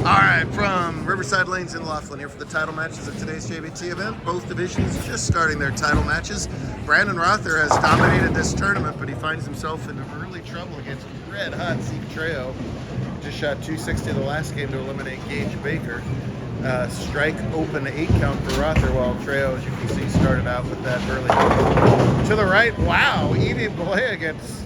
Alright, from Riverside Lanes in Laughlin here for the title matches of today's JBT event. Both divisions just starting their title matches. Brandon Rother has dominated this tournament, but he finds himself in early trouble against red hot Zeke Trejo. Just shot 260 the last game to eliminate Gage Baker. Strike open 8 count for Rother, while Trejo, as you can see, started out with that early. To the right, wow, Evie Balea gets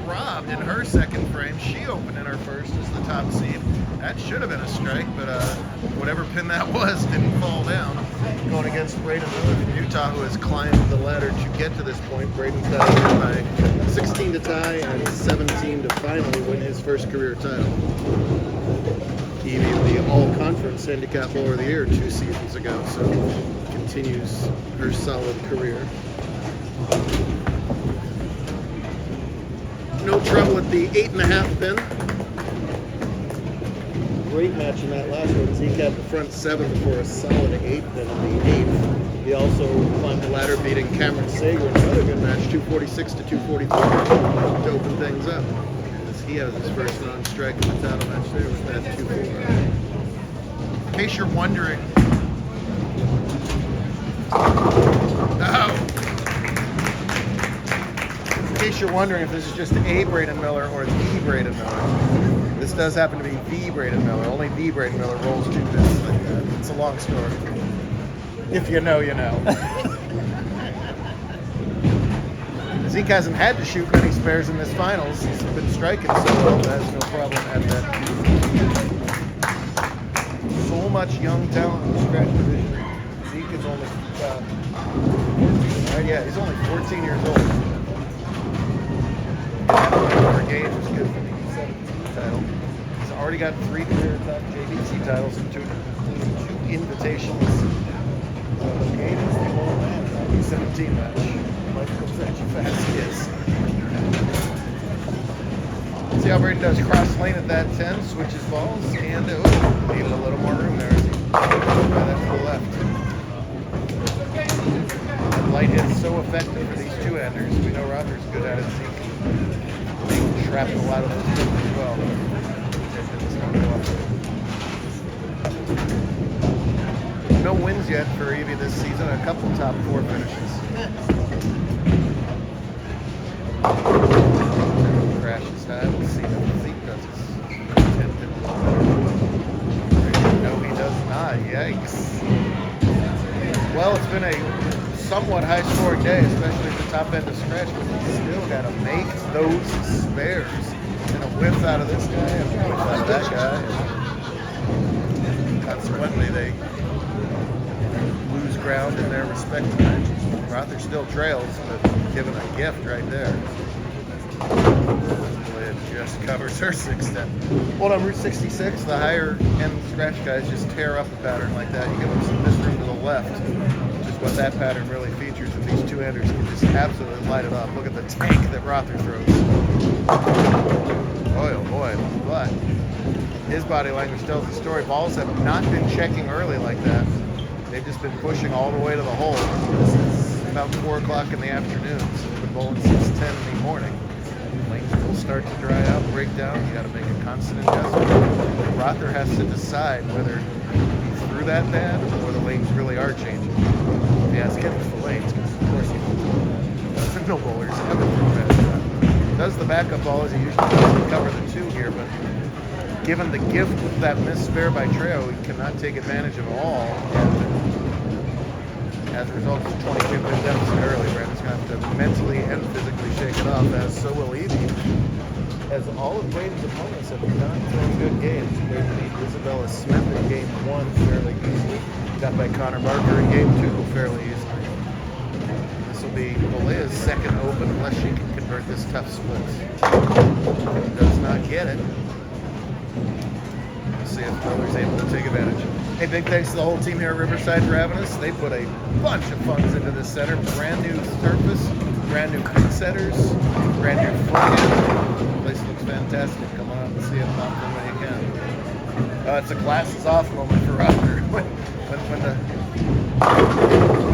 robbed in her second frame. She opened in her first as the top seed. That should have been a strike, but whatever pin that was didn't fall down. Going against Braden Miller from Utah, who has climbed the ladder to get to this point. Braden's got it by 16 to tie and 17 to finally win his first career title. Evie, the all-conference handicap bowler of the year 2 seasons ago, so continues her solid career. No trouble at the 8.5 pin. Great match in that last one. Zeke had the front 7 before a solid 8 pin in the 8th. He also climbed the ladder, beating Cameron Sager in another good match, 246 to 244, to open things up. As he has his first non-strike in the title match there with that 2-4. In case you're wondering, in case you're wondering if this is just a Braden Miller or the Braden Miller, this does happen to be the Braden Miller. Only the Braden Miller rolls 2 pins like that. It's a long story. If you know, you know. Zeke hasn't had to shoot many spares in this finals. He's been striking so well, but has no problem at that. So much young talent in the scratch division. Zeke is only, he's only 14 years old. Per game is good for the 17 title. He's already got 3 career top JBT titles and 2 invitations. The game is the old man. 17 match. Life goes at you fast, kids. See how Braden does cross lane at that 10, switches balls, and needed a little more room there as he try that to the left. That light is so effective for these 2-handers. We know Rother's good at it. He can trap a lot of those things as well. No wins yet for Evie this season. A couple top 4 finishes. Crashes high. We'll see if Zeke does his 10 pin. No, he does not. Yikes. Well, it's been a somewhat high-scoring day, especially at the top end of scratch, but you still got to make those spares. And a whiff out of this guy, and a whiff out of that guy. And consequently, they lose ground in their respective matches. Rother still trails, but given a gift right there. It just covers her 6-10. Well, on Route 66, the higher end scratch guys just tear up a pattern like that. You give them some misroom to the left, which is what that pattern really features. And these 2-handers can just absolutely light it up. Look at the tank that Rother throws. Boy, oh boy. But his body language tells the story. Balls have not been checking early like that. They've just been pushing all the way to the hole. This is about 4 o'clock in the afternoon, so they've been bowling since 10 in the morning. Lanes will start to dry out, break down. You got to make a constant adjustment. Rother has to decide whether he threw that bad or the lanes really are changing. If he has kept the lanes, because of course he doesn't. No bowlers ever throw that. Does the backup ball as he usually does to cover the 2 here, but given the gift of that missed spare by Trejo, he cannot take advantage of all. And as a result, it's a 22 pin deficit early. Brandon's going to have to mentally and physically shake it off, as so will Evie. As all of Braden's opponents have not thrown good games. Braden beat Isabella Smith in game 1 fairly easily. Got by Connor Barker in game 2 fairly easily. This will be Balea's second open unless she can convert this tough split. Does not get it. See if Miller's able to take advantage. Hey, big thanks to the whole team here at Riverside for having us. They put a bunch of funds into this center. Brand new surface, brand new pin setters, brand new front end. The place looks fantastic. Come on out and see it often when you can. It's a glasses off moment for Rother. When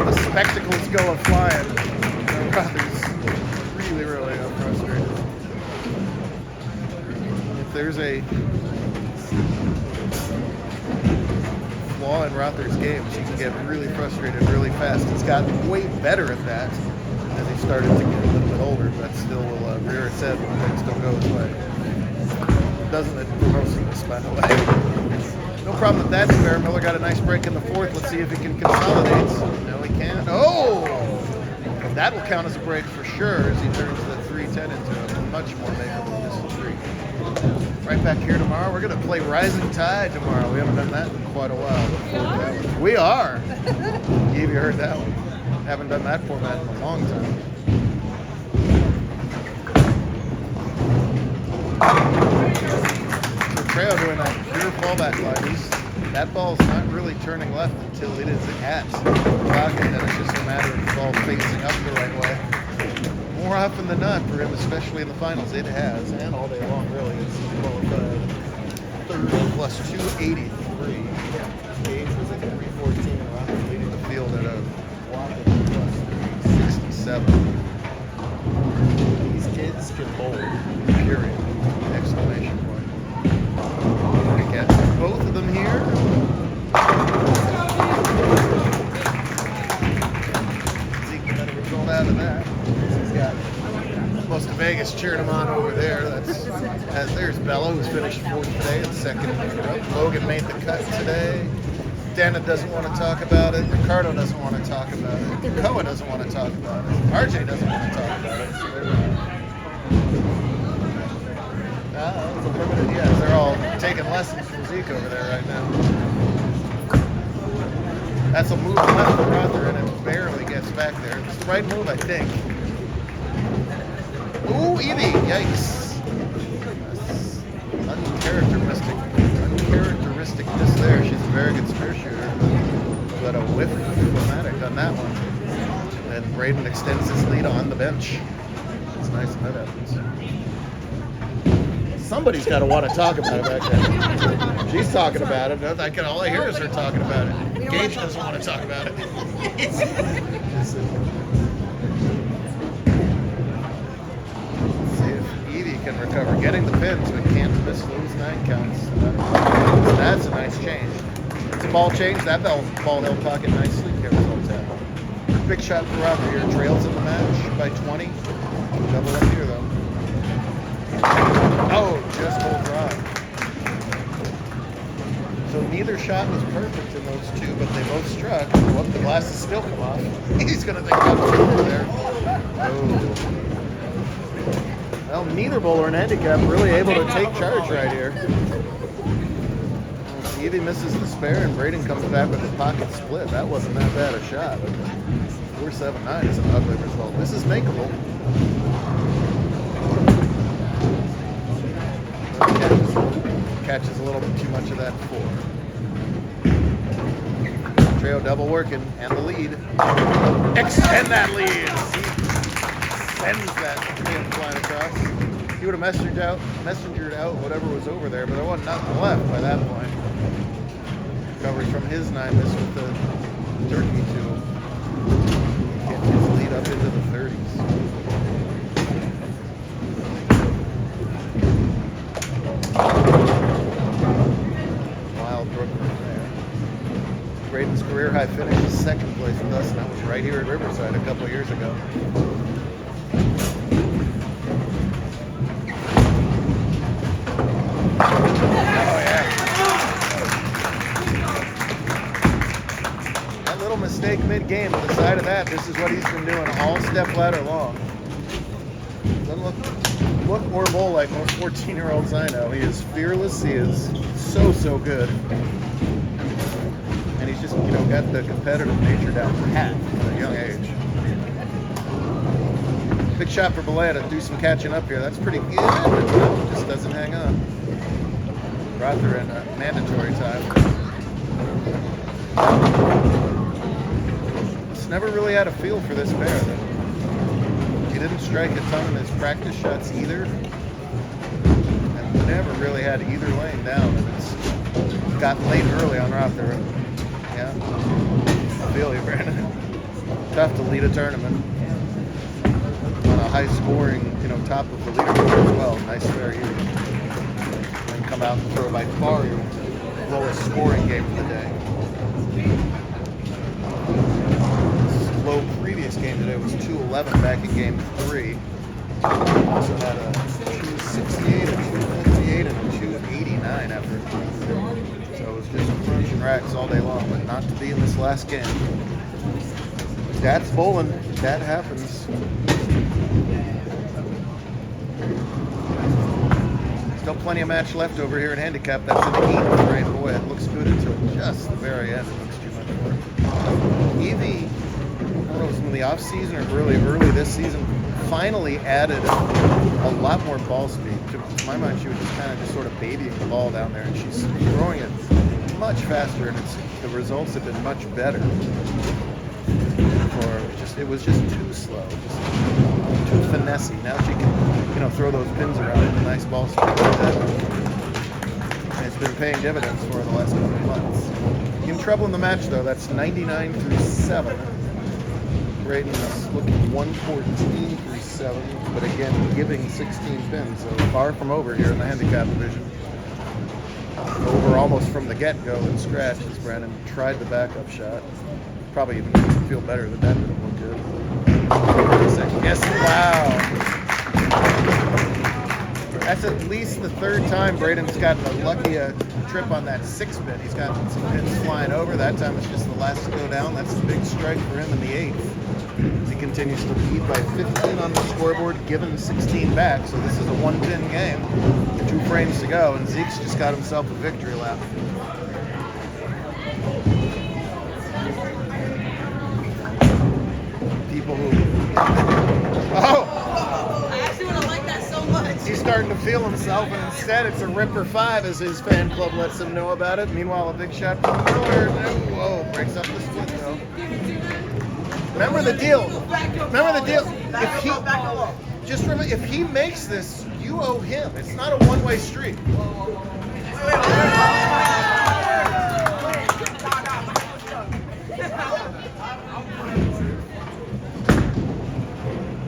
the spectacles go flying, Rother's really frustrated. If there's a in Rother's games, he can get really frustrated really fast. He's gotten way better at that as he started to get a little bit older, but still will rear its head when things don't go his way. Doesn't it for most of us, by the way. No problem with that spare. Miller got a nice break in the fourth. Let's see if he can consolidate. No, he can't. Oh! That will count as a break for sure as he turns the 310 into a much more makeable distance streak. Right back here tomorrow. We're going to play Rising Tide tomorrow. We haven't done that in quite a while. We are. Have you heard that one? Haven't done that format in a long time. So Treo doing that pure fallback line. That ball's not really turning left until it is at the pocket, and it's just a matter of the ball facing up the right way. More often than not for him, especially in the finals, it has, and all day long really. It's qualified 30 plus 283. Gage was at 314, Rocker leading the field at a whopping plus 367. These kids can bowl, period. Exclamation point. I guess both of them here. Zeke got a result out of that. He's got most of Vegas cheering him on over there. There's Bella, who's finished fourth today and second in the row. Logan made the cut today. Dana doesn't want to talk about it. Ricardo doesn't want to talk about it. Koa doesn't want to talk about it. RJ doesn't want to talk about it. So it's a limited, yeah, they're all taking lessons from Zeke over there right now. That's a move left for Rother, and it barely gets back there. It's the right move, I think. Ooh, Evie, yikes. Uncharacteristicness there. She's a very good spear shooter, but a whiff dramatic on that one. And Braden extends his lead on the bench. It's nice when that happens. Somebody's got to want to talk about it back there. She's talking about it. All I hear is her talking about it. Gage doesn't want to talk about it. Let's see if Edie can recover. Getting the pins, but can't miss those 9 counts. That's a nice change. It's a ball change. That ball held pocket nicely. Results out. Big shot for Roger here. Trails in the match by 20. Double up here, though. Oh, just hold drive. So neither shot was perfect in those two, but they both struck. Whoop, the glasses still come off. He's going to think about the fielder there. Oh. Well, neither bowler in handicap really able to take charge right here. Evie misses the spare, and Braden comes back with a pocket split. That wasn't that bad a shot. 4-7-9 is an ugly result. This is makeable. Catches a little bit too much of that 4. Treo double working, and the lead. Extend that lead! Sends that pin flying across. He would have messengered out whatever was over there, but there wasn't nothing left by that point. Recovery from his 9 miss with the turkey tool. Getting his lead up into the 30s. Braden's career high finish is second place with us, and that was right here at Riverside a couple of years ago. Oh, yeah. That little mistake mid-game, but aside of that, this is what he's been doing all step ladder long. Doesn't look or bowl like most 14-year-olds I know. He is fearless. He is so good. And he's just, got the competitive nature down pat at a young age. Big shot for Belay to do some catching up here. That's pretty good, but just doesn't hang on. Rother in mandatory time. Just never really had a feel for this pair. He didn't strike a ton in his practice shots either. And never really had either lane down. And it's got late early on Rother. Yeah, I feel you, Brandon. Tough to lead a tournament on a high-scoring, top of the leaderboard as well. Nice fair here. And come out and throw by far your lowest scoring game of the day. Low previous game today was 211 back in game 3. Also had a 268, a 258, and a 289 after. So it was just crunching racks all day long, but not to be in this last game. That's bowling. That happens. Still plenty of match left over here in handicap. That's an 8 frame. Boy, it looks good until just the very end. It looks too much work. Evie, I don't know if it was in the off season or really early this season, finally added a lot more ball speed. To my mind, she was just kind of just sort of babying the ball down there, and she's throwing it much faster, and the results have been much better. It was just too slow, just too finessey. Now she can, throw those pins around with a nice ball speed like that. And it's been paying dividends for her the last couple of months. In trouble in the match, though. That's 99 through 7. Braden's looking 114 through 7, but again, giving 16 pins, so far from over here in the handicap division. Over almost from the get-go and scratch as Brandon tried the backup shot. Probably even feel better that didn't look good. Yes, wow. That's at least the 3rd time Braden's gotten a lucky trip on that 6-pin. He's got some pins flying over. That time it's just the last to go down. That's the big strike for him in the 8th. He continues to lead by 15 on the scoreboard, given 16 back. So this is a 1-pin game. 2 frames to go, and Zeke's just got himself a victory lap. People who... Oh! I actually would have liked that so much. He's starting to feel himself, and instead it's a Ripper 5 as his fan club lets him know about it. Meanwhile, a big shot from Miller. Whoa, breaks up the split, though. Remember the deal. Remember the deal. If he makes this, you owe him. It's not a one-way street.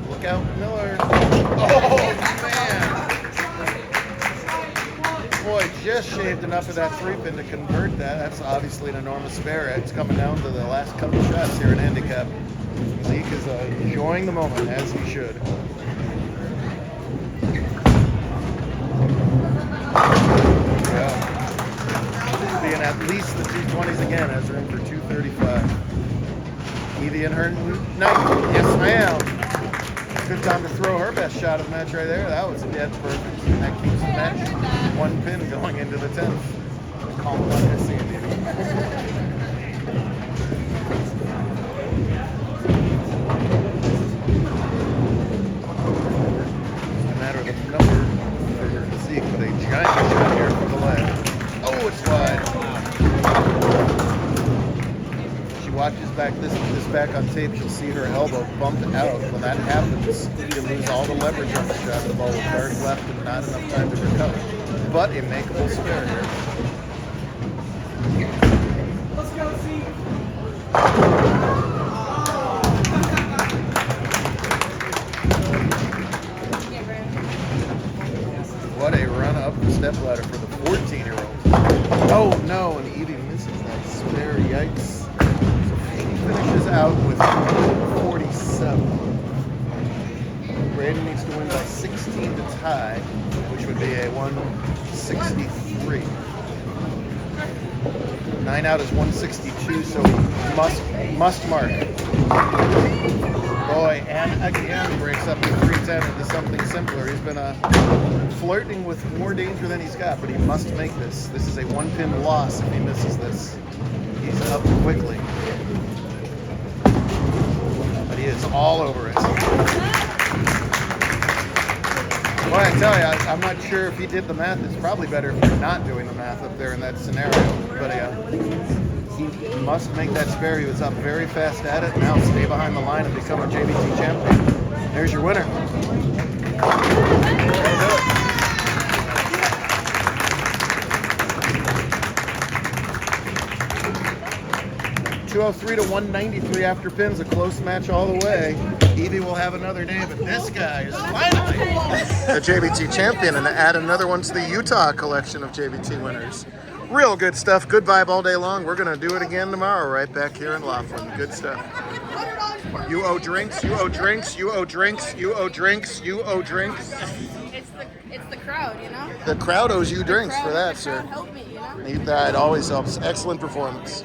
Look out, Miller. Oh, man. Boy, just shaved enough of that 3-pin to convert that. That's obviously an enormous spare. It's coming down to the last couple shots here in handicap. Zeke is enjoying the moment, as he should. Yeah. Being at least the 220s again as we're in for 235. Evie and her night. Yes, ma'am. Good time to throw her best shot of the match right there. That was dead perfect. That keeps the match 1 pin going into the 10th. Call it like I see it, dude. Matter of the number for Zeke, but a giant shot here for the leg. Oh, it's wide. She watches back this back on tape. She'll see her elbow bumped out. When that happens, you lose all the leverage on the shot. The ball will dart left and not enough time to recover. But a makeable spare here. Let's go, Zeke. What a run up the stepladder for the 14-year-old. Oh no, and Evie misses that spare, yikes. So she finishes out with 47. Braden needs to win by 16 to tie, which would be a 163. 9 out is 162, so he must mark. Boy, and again breaks up the 310 into something simpler. He's been flirting with more danger than he's got, but he must make this. This is a 1-pin loss if he misses this. He's up quickly. But he is all over it. Well, I tell you, I'm not sure if he did the math. It's probably better if you're not doing the math up there in that scenario. But he must make that spare. He was up very fast at it. Now stay behind the line and become a JBT champion. There's your winner. 203 to 193 after pins, a close match all the way. Evie will have another day, but this guy is finally a JBT champion, and to add another one to the Utah collection of JBT winners. Real good stuff. Good vibe all day long. We're going to do it again tomorrow right back here in Laughlin. Good stuff. You owe drinks. You owe drinks. You owe drinks. You owe drinks. You owe drinks. It's the crowd, you know? The crowd owes you drinks for that, The sir. crowd helped me, you know? That always helps. Excellent performance.